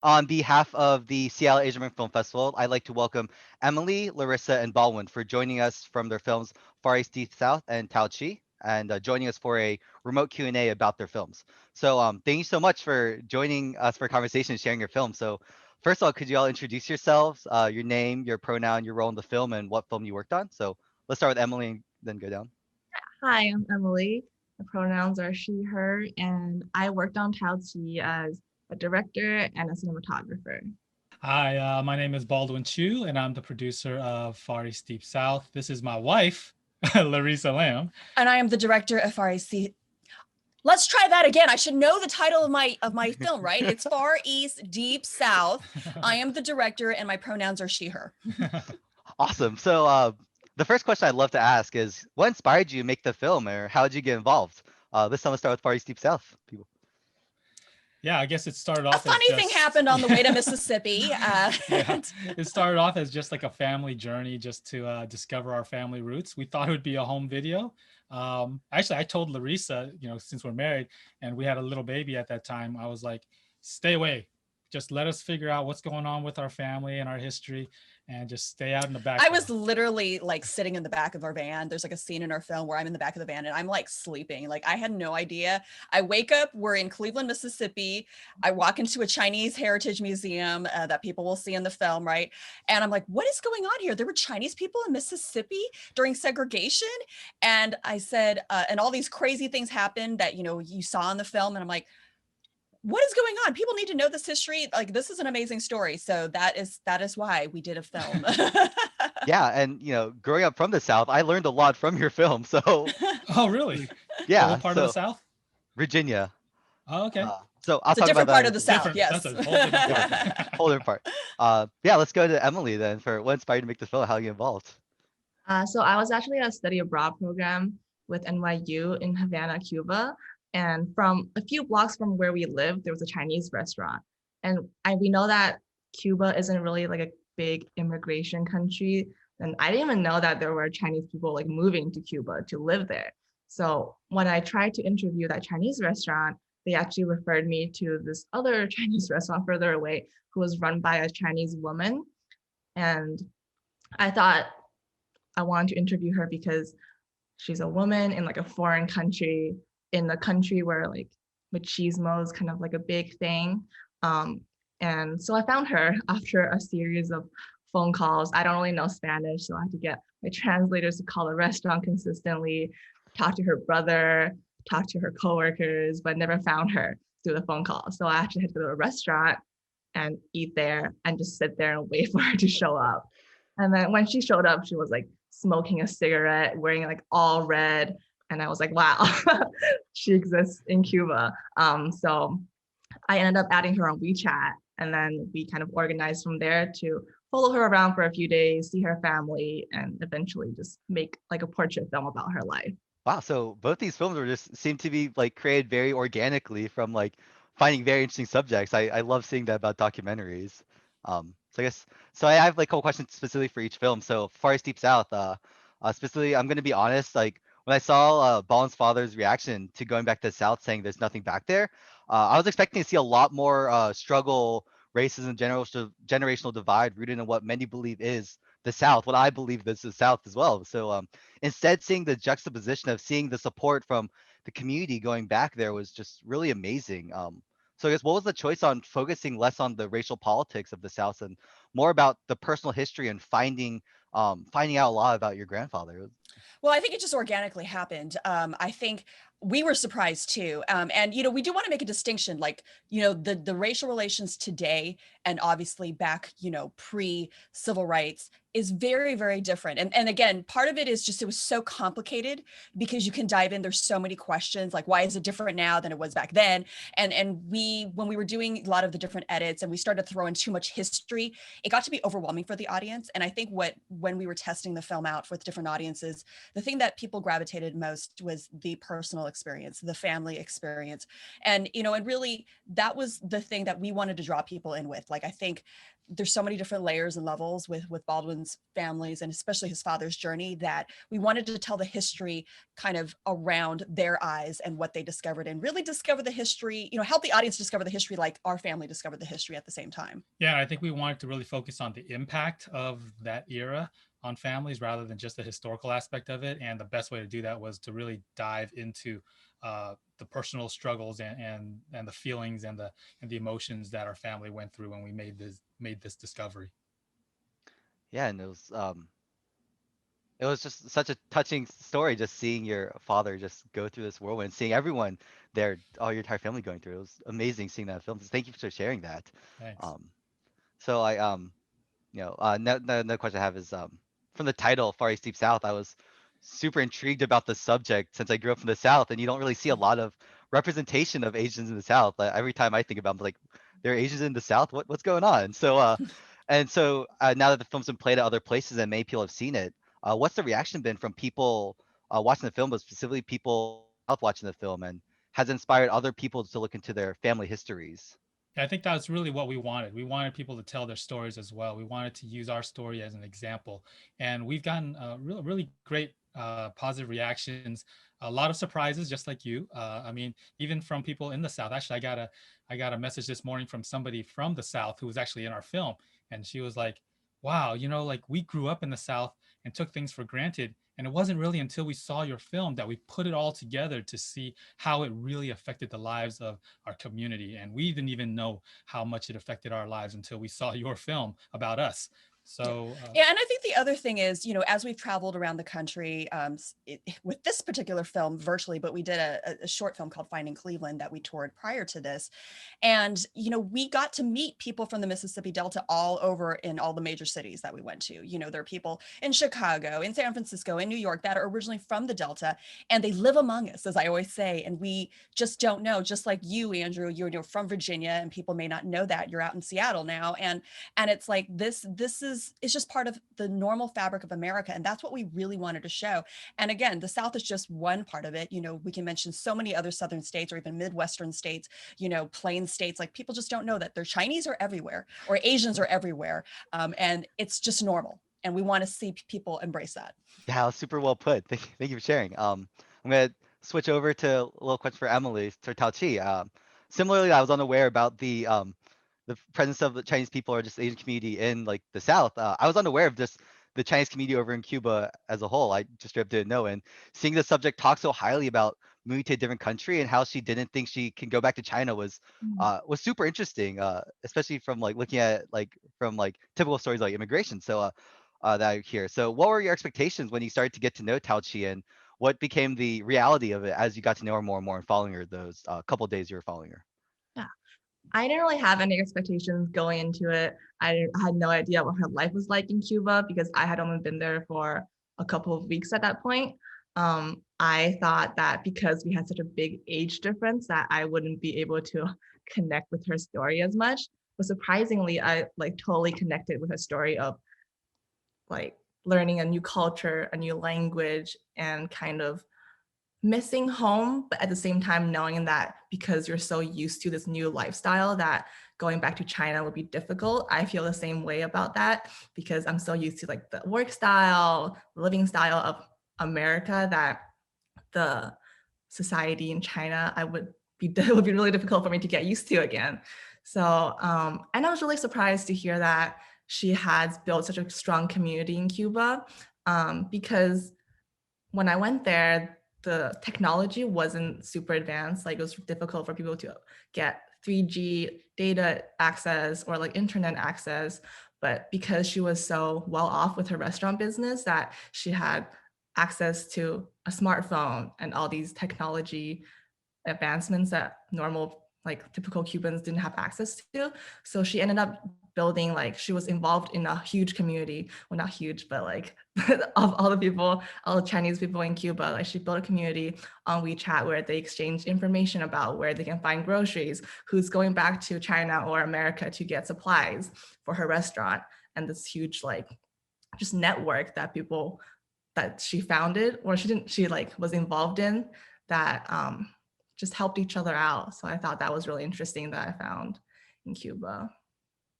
On behalf of the Seattle Asian American Film Festival, I'd like to welcome Emily, Larissa, and Baldwin for joining us from their films Far East Deep South and Tao Chi, and joining us for a remote Q&A about their films. So thank you so much for joining us for a conversation and sharing your film. So first of all, could you all introduce yourselves, your name, your pronoun, your role in the film, and what film you worked on? So let's start with Emily and then go down. Hi, I'm Emily. The pronouns are she, her, and I worked on Tao Chi as a director and a cinematographer. Hi, my name is Baldwin Chiu, and I'm the producer of Far East Deep South. This is my wife, Larissa Lamb. And I am the director of Far East. Let's try that again. I should know the title of my film, right? It's Far East Deep South. I am the director, and my pronouns are she, her. Awesome. So the first question I'd love to ask is, what inspired you to make the film, or how did you get involved? This time, let's start with Far East Deep South. People. Yeah, I guess it started off A funny thing happened on the way to Mississippi. Yeah, it started off as just like a family journey, just to discover our family roots. We thought it would be a home video. Actually, I told Larissa, since we're married and we had a little baby at that time, I was like, stay away. Just let us figure out what's going on with our family and our history, and just stay out in the back. I was literally like sitting in the back of our van. There's like a scene in our film where I'm in the back of the van and I'm like sleeping. Like I had no idea. I wake up, we're in Cleveland, Mississippi. I walk into a Chinese heritage museum that people will see in the film, right? And I'm like, what is going on here? There were Chinese people in Mississippi during segregation. And I said, and all these crazy things happened that, you saw in the film. And I'm like, what is going on? People need to know this history. Like, this is an amazing story. So that is why we did a film. Yeah, and growing up from the South, I learned a lot from your film. So oh, really? Yeah. What part of the South? Virginia. Oh, okay. So I'll it's talk a different about part that. Of the South. Yes. That's a whole different part. Whole different part. Yeah, let's go to Emily then for what inspired you to make this film. How you involved? So I was actually at a study abroad program with NYU in Havana, Cuba. And from a few blocks from where we lived, there was a Chinese restaurant. And we know that Cuba isn't really like a big immigration country. And I didn't even know that there were Chinese people like moving to Cuba to live there. So when I tried to interview that Chinese restaurant, they actually referred me to this other Chinese restaurant further away who was run by a Chinese woman. And I thought I wanted to interview her because she's a woman in like a foreign country, in a country where like machismo is kind of like a big thing. And so I found her after a series of phone calls. I don't really know Spanish, so I had to get my translators to call the restaurant consistently, talk to her brother, talk to her coworkers, but never found her through the phone call. So I actually had to go to a restaurant and eat there and just sit there and wait for her to show up. And then when she showed up, she was like smoking a cigarette, wearing like all red. And I was like, wow, she exists in Cuba. So I ended up adding her on WeChat, and then we kind of organized from there to follow her around for a few days, see her family, and eventually just make like a portrait film about her life. Wow, so both these films were just seem to be like created very organically from like finding very interesting subjects. I love seeing that about documentaries. So I guess I have like a couple questions specifically for each film. So Far East Deep South, specifically, I'm gonna be honest, like when I saw Baldwin's father's reaction to going back to the South saying there's nothing back there, I was expecting to see a lot more struggle, racism, generational divide rooted in what many believe is the South, what I believe is the South as well. So instead, seeing the juxtaposition of seeing the support from the community going back there was just really amazing. So I guess what was the choice on focusing less on the racial politics of the South and more about the personal history and finding out a lot about your grandfather? Well, I think it just organically happened. I think we were surprised too. And, we do want to make a distinction, like, the racial relations today and obviously back, pre-civil rights is very, very different. And again, part of it is just, it was so complicated because you can dive in. There's so many questions, like, why is it different now than it was back then? And when we were doing a lot of the different edits and we started to throw in too much history, it got to be overwhelming for the audience. And I think when we were testing the film out with different audiences, the thing that people gravitated most was the personal experience, the family experience. And, and really that was the thing that we wanted to draw people in with. Like, I think there's so many different layers and levels with Baldwin's families, and especially his father's journey, that we wanted to tell the history kind of around their eyes and what they discovered, and really discover the history, help the audience discover the history like our family discovered the history at the same time. Yeah, I think we wanted to really focus on the impact of that era on families rather than just the historical aspect of it. And the best way to do that was to really dive into the personal struggles and the feelings and the emotions that our family went through when we made this discovery. Yeah, and it was just such a touching story, just seeing your father just go through this whirlwind, seeing everyone there, all your entire family going through. It was amazing seeing that film. So thank you for sharing that. Thanks. Um, so I another question I have is from the title Far East Deep South. I was super intrigued about the subject since I grew up in the South, and you don't really see a lot of representation of Asians in the South. Every time I think about, it, I'm like, there are Asians in the South. What's going on? So now that the film's been played at other places and many people have seen it, what's the reaction been from people watching the film, but specifically people out watching the film, and has it inspired other people to look into their family histories? I think that's really what we wanted. We wanted people to tell their stories as well. We wanted to use our story as an example, and we've gotten really great positive reactions. A lot of surprises, just like you. I mean, even from people in the South. Actually, I got a message this morning from somebody from the South who was actually in our film, and she was like, "Wow, like we grew up in the South and took things for granted." And it wasn't really until we saw your film that we put it all together to see how it really affected the lives of our community. And we didn't even know how much it affected our lives until we saw your film about us. So Yeah, and I think the other thing is, as we've traveled around the country with this particular film virtually, but we did a short film called Finding Cleveland that we toured prior to this. And, we got to meet people from the Mississippi Delta all over in all the major cities that we went to. There are people in Chicago, in San Francisco, in New York that are originally from the Delta, and they live among us, as I always say. And we just don't know, just like you, Andrew, you're from Virginia, and people may not know that. You're out in Seattle now. And it's like it's just part of the normal fabric of America. And that's what we really wanted to show. And again, the South is just one part of it. We can mention so many other Southern states or even Midwestern states, plain states. Like, people just don't know that their Chinese are everywhere or Asians are everywhere. And it's just normal. And we want to see people embrace that. Yeah, super well put. Thank you for sharing. I'm gonna switch over to a little question for Emily for Tao Chi. Similarly, I was unaware about the presence of the Chinese people or just the Asian community in like the South. I was unaware of just the Chinese community over in Cuba as a whole. I just straight up didn't know. And seeing the subject talk so highly about moving to a different country and how she didn't think she can go back to China was super interesting. Especially from like looking at from typical stories like immigration. That I hear. So what were your expectations when you started to get to know Tao Chi, and what became the reality of it as you got to know her more and more and following her those couple days you were following her? Yeah. I didn't really have any expectations going into it. I had no idea what her life was like in Cuba because I had only been there for a couple of weeks at that point. I thought that because we had such a big age difference that I wouldn't be able to connect with her story as much. But surprisingly, I totally connected with her story of like learning a new culture, a new language, and kind of missing home, but at the same time knowing that because you're so used to this new lifestyle that going back to China would be difficult. I feel the same way about that because I'm so used to like the work style, living style of America that the society in China, it would be really difficult for me to get used to again. So, and I was really surprised to hear that she has built such a strong community in Cuba because when I went there, the technology wasn't super advanced. Like, it was difficult for people to get 3G data access or like internet access. But because she was so well off with her restaurant business that she had access to a smartphone and all these technology advancements that normal, like typical Cubans didn't have access to. So she ended up building, like, she was involved in a huge community, well, not huge, but like of all the people, all the Chinese people in Cuba. Like, she built a community on WeChat where they exchange information about where they can find groceries, who's going back to China or America to get supplies for her restaurant. And this huge, like, just network that she founded, or she like was involved in, that just helped each other out. So I thought that was really interesting that I found in Cuba.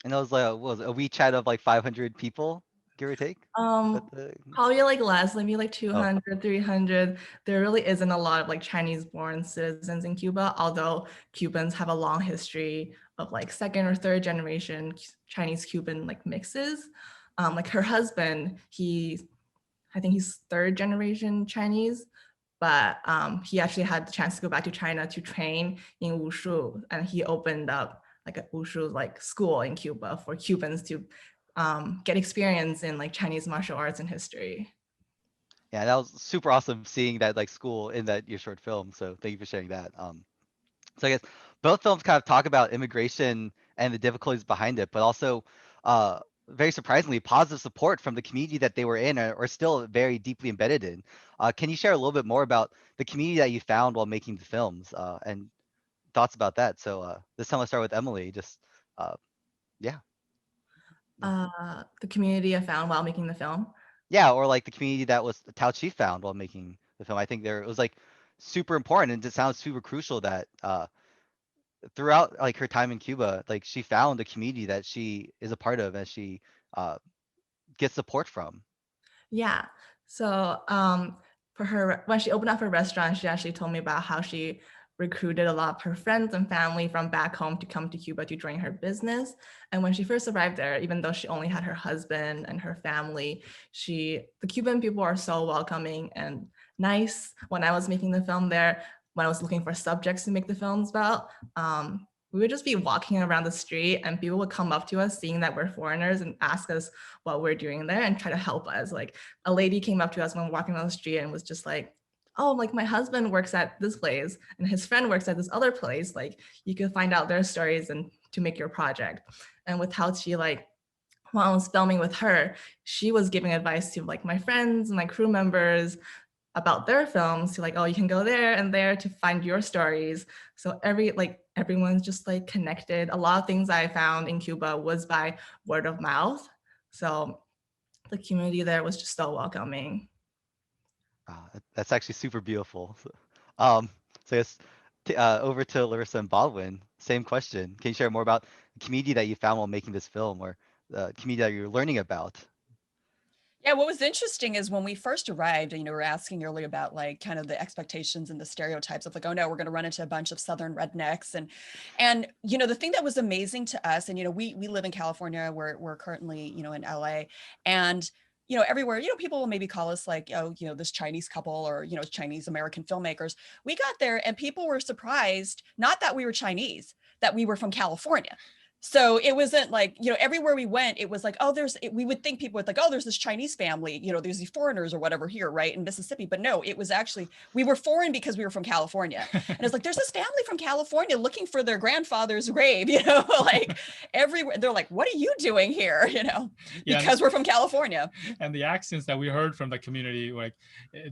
And that was like, what was it, a WeChat of like 500 people, give or take? Is that the... Probably like less, maybe like Oh, 200, 300. There really isn't a lot of like Chinese born citizens in Cuba, although Cubans have a long history of like second or third generation Chinese Cuban like mixes. Like her husband, I think he's third generation Chinese, but he actually had the chance to go back to China to train in wushu, and he opened up like a wushu like school in Cuba for Cubans to get experience in like Chinese martial arts and history. yeah, that was super awesome seeing that like school in that your short film. So thank you for sharing that. So I guess both films kind of talk about immigration and the difficulties behind it, but also uh, very surprisingly positive support from the community that they were in or still very deeply embedded in. Can you share a little bit more about the community that you found while making the films and thoughts about that? So this time I'll start with Emily. Just uh, yeah, The community I found while making the film. yeah, or like the community that was Tao Chi found while making the film. I think there it was like super important and it sounds super crucial that throughout like her time in Cuba, like she found a community that she is a part of and she uh, gets support from. Yeah. So for her, when she opened up her restaurant, she actually told me about how she recruited a lot of her friends and family from back home to come to Cuba to join her business. And when she first arrived there, even though she only had her husband and her family, the Cuban people are so welcoming and nice. When I was making the film there, when I was looking for subjects to make the films about, we would just be walking around the street and people would come up to us seeing that we're foreigners and ask us what we're doing there and try to help us. Like a lady came up to us when walking down the street and was just like, oh, like my husband works at this place and his friend works at this other place. Like you could find out their stories and to make your project. And with how she like, while I was filming with her, she was giving advice to like my friends and my crew members about their films to like, oh, you can go there and there to find your stories. So everyone's just like connected. A lot of things I found in Cuba was by word of mouth. So the community there was just so welcoming. That's actually super beautiful. Um, so I guess over to Larissa and Baldwin, same question. Can you share more about the community that you found while making this film or the community that you're learning about? Yeah, what was interesting is when we first arrived, we were asking earlier about like kind of the expectations and the stereotypes of like, oh no, we're going to run into a bunch of Southern rednecks. And the thing that was amazing to us, and we live in California, we're currently, in LA, and everywhere, people will maybe call us like, oh, this Chinese couple or, Chinese American filmmakers. We got there and people were surprised, not that we were Chinese, that we were from California. So it wasn't like, everywhere we went, it was like, oh, we would think people would like, oh, there's this Chinese family, there's these foreigners or whatever here, right, in Mississippi. But no, it was actually, we were foreign because we were from California. And it's like, there's this family from California looking for their grandfather's grave, like everywhere. They're like, what are you doing here? Because we're from California. And the accents that we heard from the community, like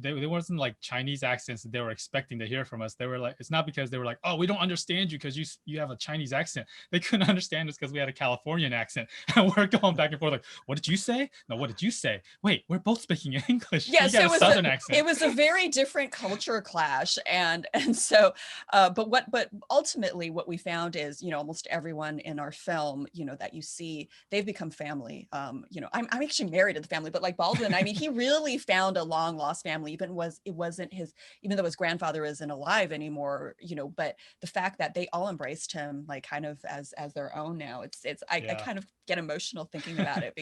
they wasn't like Chinese accents that they were expecting to hear from us. They were like, it's not because they were like, oh, we don't understand you because you have a Chinese accent. They couldn't understand us because we had a Californian accent. And we're going back and forth like, what did you say? No, what did you say? Wait, we're both speaking English. Yeah, so it was Southern accent. It was a very different culture clash. And so, but ultimately what we found is, almost everyone in our film, that you see, they've become family. I'm actually married to the family, but like Baldwin, I mean, he really found a long lost family, even though his grandfather isn't alive anymore, but the fact that they all embraced him like kind of as their own now, I kind of get emotional thinking about it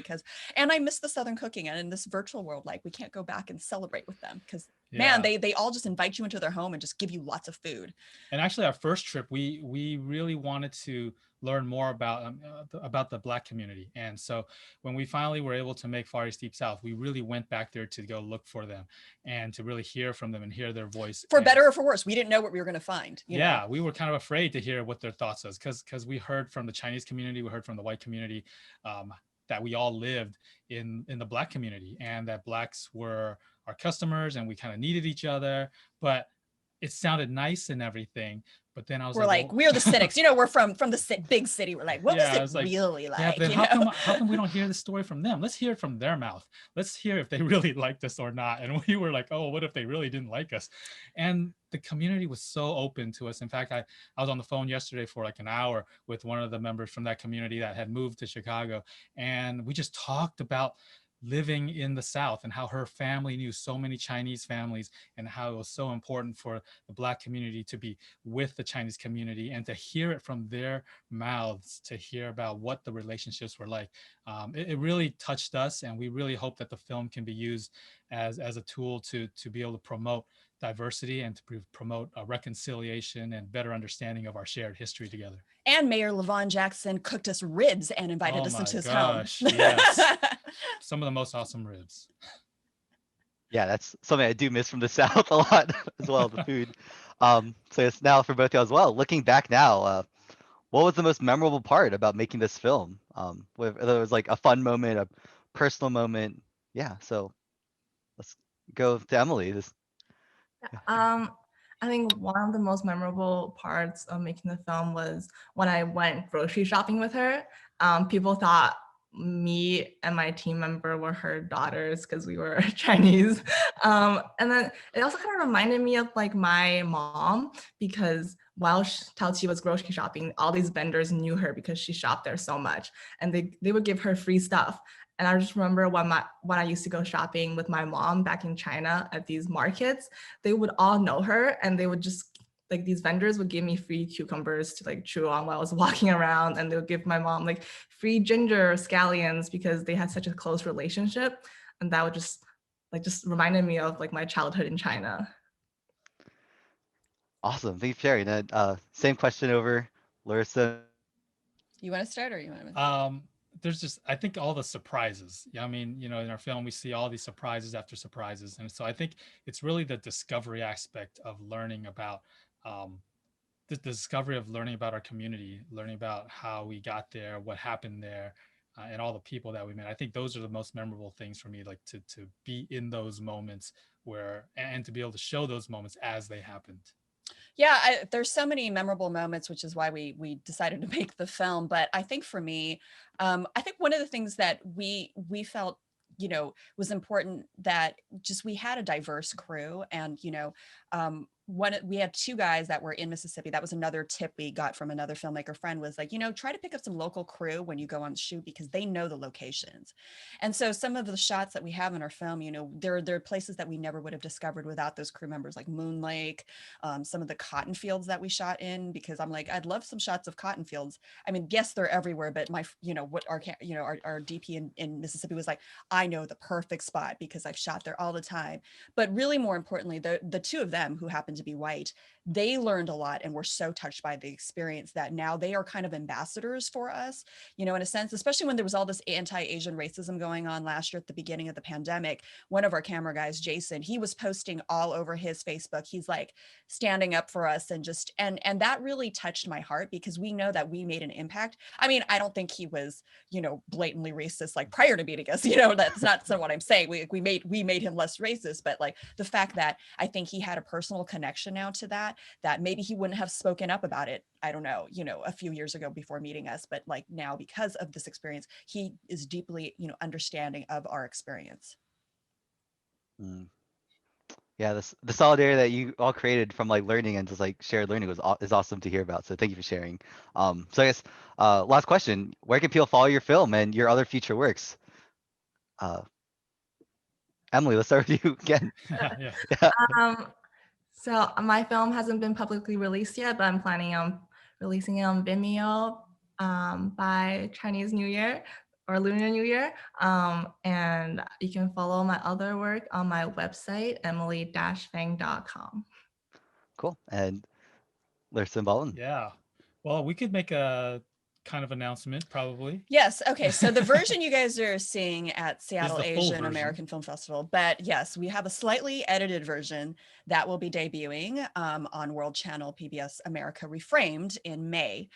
and I miss the Southern cooking, and in this virtual world, like we can't go back and celebrate with them because man, they all just invite you into their home and just give you lots of food. And actually our first trip, we really wanted to learn more about the Black community. And so when we finally were able to make Far East Deep South, we really went back there to go look for them and to really hear from them and hear their voice. For better or for worse, we didn't know what we were going to find. We were kind of afraid to hear what their thoughts was because we heard from the Chinese community, we heard from the white community, that we all lived in the Black community and that Blacks were our customers and we kind of needed each other. But it sounded nice and everything, but then I was We're like, like, well, we're the cynics, we're from the big city. We're like, what was yeah, I it was like, really yeah, like? but then how come we don't hear the story from them? Let's hear it from their mouth. Let's hear if they really liked us or not. And we were like, oh, what if they really didn't like us? And the community was so open to us. In fact, I was on the phone yesterday for like an hour with one of the members from that community that had moved to Chicago, and we just talked about living in the South and how her family knew so many Chinese families, and how it was so important for the Black community to be with the Chinese community, and to hear it from their mouths, to hear about what the relationships were like. It really touched us, and we really hope that the film can be used as a tool to be able to promote diversity and to promote reconciliation and better understanding of our shared history together. And Mayor Levon Jackson cooked us ribs and invited Oh us into my his gosh, home. yes. Some of the most awesome ribs. Yeah, that's something I do miss from the South a lot as well, the food. So it's now for both y'all as well. Looking back now, what was the most memorable part about making this film? Whether it was like a fun moment, a personal moment. Yeah, so let's go to Emily. This, I think one of the most memorable parts of making the film was when I went grocery shopping with her. People thought me and my team member were her daughters because we were Chinese. And then it also kind of reminded me of like my mom, because while Tao was grocery shopping, all these vendors knew her because she shopped there so much, and they would give her free stuff. And I just remember when I used to go shopping with my mom back in China at these markets, they would all know her, and they would just, like, these vendors would give me free cucumbers to like chew on while I was walking around, and they would give my mom like free ginger or scallions because they had such a close relationship. And that would just reminded me of like my childhood in China. awesome. Thank you for sharing that. Same question over, Larissa. You want to start, or you want to? um there's just, I think, all the surprises. Yeah, I mean, in our film we see all these surprises after surprises, and so I think it's really the discovery aspect of learning about the discovery of learning about our community, learning about how we got there, what happened there, and all the people that we met. I think those are the most memorable things for me, like to be in those moments where, and to be able to show those moments as they happened. Yeah, there's so many memorable moments, which is why we decided to make the film. But I think for me, I think one of the things that we felt, was important, that just we had a diverse crew. And we had two guys that were in Mississippi. That was another tip we got from another filmmaker friend, was like, try to pick up some local crew when you go on the shoot, because they know the locations. And so some of the shots that we have in our film, there are places that we never would have discovered without those crew members, like Moon Lake, some of the cotton fields that we shot in, because I'm like, I'd love some shots of cotton fields. I mean, yes, they're everywhere, but what our DP in Mississippi was like, I know the perfect spot because I've shot there all the time. But really, more importantly, the two of them, who happen to be white, they learned a lot and were so touched by the experience that now they are kind of ambassadors for us, in a sense, especially when there was all this anti-Asian racism going on last year at the beginning of the pandemic. One of our camera guys, Jason, he was posting all over his Facebook. He's like standing up for us, and just, and that really touched my heart, because we know that we made an impact. I mean, I don't think he was, blatantly racist like prior to meeting us, that's not what I'm saying. We made him less racist, but like the fact that I think he had a personal connection now to that maybe he wouldn't have spoken up about it, I don't know, a few years ago before meeting us, but like now, because of this experience, he is deeply, understanding of our experience. Mm. Yeah, the solidarity that you all created from like learning and just like shared learning is awesome to hear about. So thank you for sharing. So I guess last question: where can people follow your film and your other future works? Uh, Emily, let's start with you again. Yeah. Yeah. Um, so my film hasn't been publicly released yet, but I'm planning on releasing it on Vimeo by Chinese New Year or Lunar New Year. And you can follow my other work on my website, emily-feng.com. Cool. And Larissa and Baldwin. Yeah. Well, we could make a kind of announcement, probably. Yes. Okay. So the version you guys are seeing at Seattle the full Asian version. American Film Festival, but yes, we have a slightly edited version that will be debuting on World Channel PBS America Reframed in May.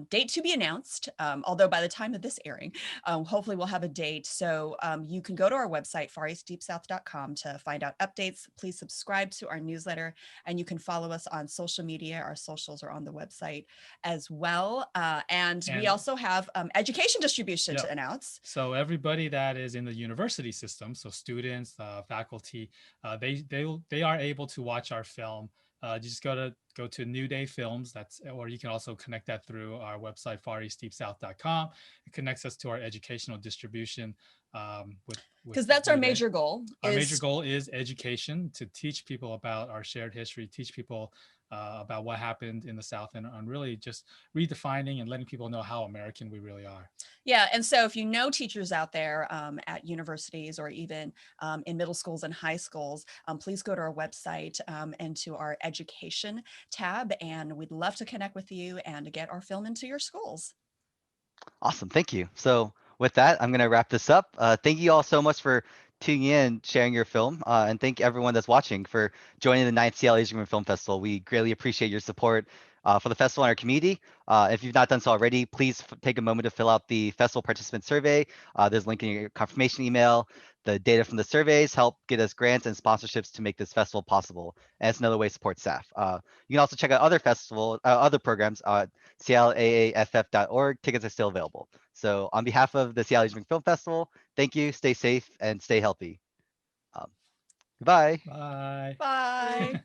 Date to be announced, although by the time of this airing, hopefully we'll have a date. So you can go to our website, fareastdeepsouth.com, to find out updates. Please subscribe to our newsletter, and you can follow us on social media. Our socials are on the website as well. And we also have education distribution to announce. So everybody that is in the university system, so students, faculty, they are able to watch our film. You just go to New Day Films. Or you can also connect that through our website, fareastdeepsouth.com. It connects us to our educational distribution. Because that's our major goal. Our major goal is education, to teach people about our shared history, teach people about what happened in the South, and really just redefining and letting people know how American we really are. Yeah, and so if you know teachers out there at universities or even in middle schools and high schools, please go to our website and to our education tab, and we'd love to connect with you and get our film into your schools. Awesome, thank you. So with that, I'm gonna wrap this up. Thank you all so much for tuning in, sharing your film, and thank everyone that's watching for joining the 9th Seattle Asian Film Festival. We greatly appreciate your support for the festival and our community. If you've not done so already, please take a moment to fill out the festival participant survey. There's a link in your confirmation email. The data from the surveys help get us grants and sponsorships to make this festival possible. And it's another way to support SAAFF. You can also check out other programs at seattleaaff.org. Tickets are still available. So on behalf of the Seattle Asian Film Festival, thank you, stay safe, and stay healthy. Goodbye. Bye. Bye.